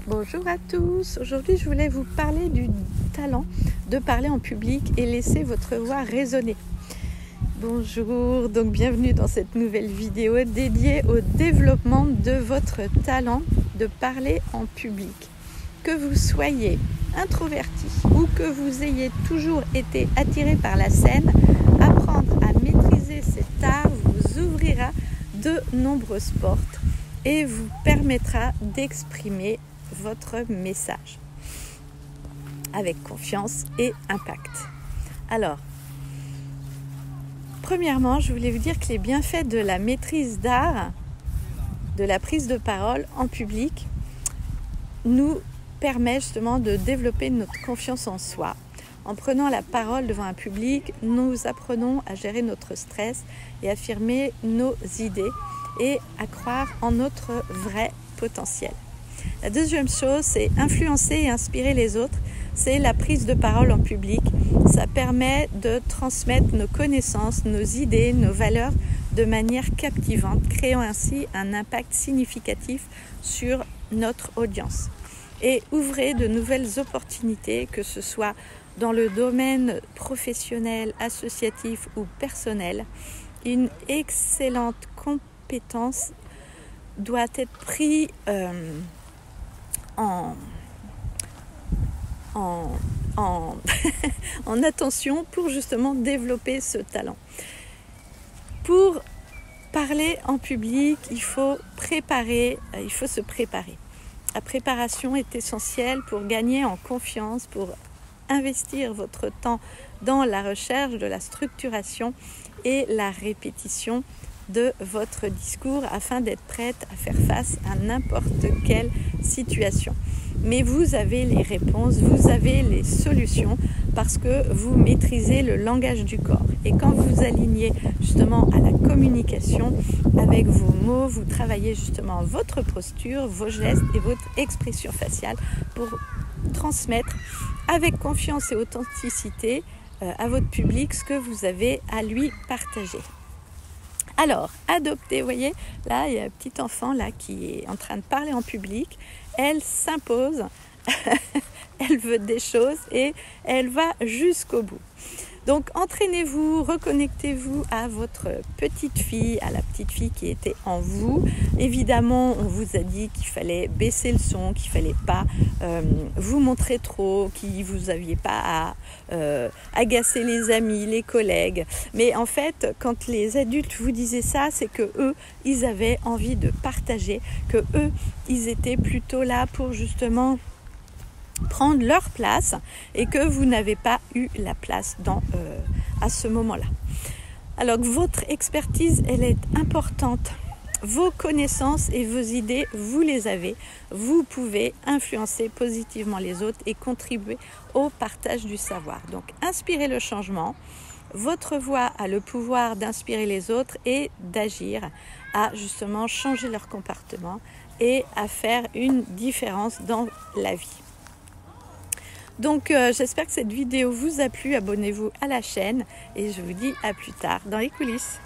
Bonjour à tous, aujourd'hui je voulais vous parler du talent de parler en public et laisser votre voix résonner. Bonjour, donc bienvenue dans cette nouvelle vidéo dédiée au développement de votre talent de parler en public. Que vous soyez introverti ou que vous ayez toujours été attiré par la scène, apprendre à maîtriser cet art vous ouvrira de nombreuses portes et vous permettra d'exprimer votre message avec confiance et impact. Alors, premièrement, je voulais vous dire que les bienfaits de la maîtrise d'art, de la prise de parole en public, nous permet justement de développer notre confiance en soi. En prenant la parole devant un public, nous apprenons à gérer notre stress et affirmer nos idées et à croire en notre vrai potentiel. La deuxième chose, c'est influencer et inspirer les autres. C'est la prise de parole en public. Ça permet de transmettre nos connaissances, nos idées, nos valeurs de manière captivante, créant ainsi un impact significatif sur notre audience. Et ouvrez de nouvelles opportunités, que ce soit dans le domaine professionnel, associatif ou personnel. Une excellente compétence doit être prise en attention pour justement développer ce talent. Pour parler en public, il faut se préparer. La préparation est essentielle pour gagner en confiance, pour investir votre temps dans la recherche de la structuration et la répétition de votre discours afin d'être prête à faire face à n'importe quelle situation. Mais vous avez les réponses, vous avez les solutions parce que vous maîtrisez le langage du corps. Et quand vous alignez justement à la communication avec vos mots, vous travaillez justement votre posture, vos gestes et votre expression faciale pour transmettre avec confiance et authenticité à votre public ce que vous avez à lui partager. Alors, adopter, vous voyez, là, il y a un petit enfant là qui est en train de parler en public. Elle s'impose, elle veut des choses et elle va jusqu'au bout. Donc, entraînez-vous, reconnectez-vous à votre petite fille, à la petite fille qui était en vous. Évidemment, on vous a dit qu'il fallait baisser le son, qu'il ne fallait pas vous montrer trop, qu'il vous n'aviez pas à agacer les amis, les collègues. Mais en fait, quand les adultes vous disaient ça, c'est que eux, ils avaient envie de partager, que eux, ils étaient plutôt là pour justement prendre leur place et que vous n'avez pas eu la place à ce moment-là. Alors que votre expertise, elle est importante. Vos connaissances et vos idées, vous les avez. Vous pouvez influencer positivement les autres et contribuer au partage du savoir. Donc, inspirez le changement. Votre voix a le pouvoir d'inspirer les autres et d'agir à justement changer leur comportement et à faire une différence dans la vie. Donc j'espère que cette vidéo vous a plu, abonnez-vous à la chaîne et je vous dis à plus tard dans les coulisses.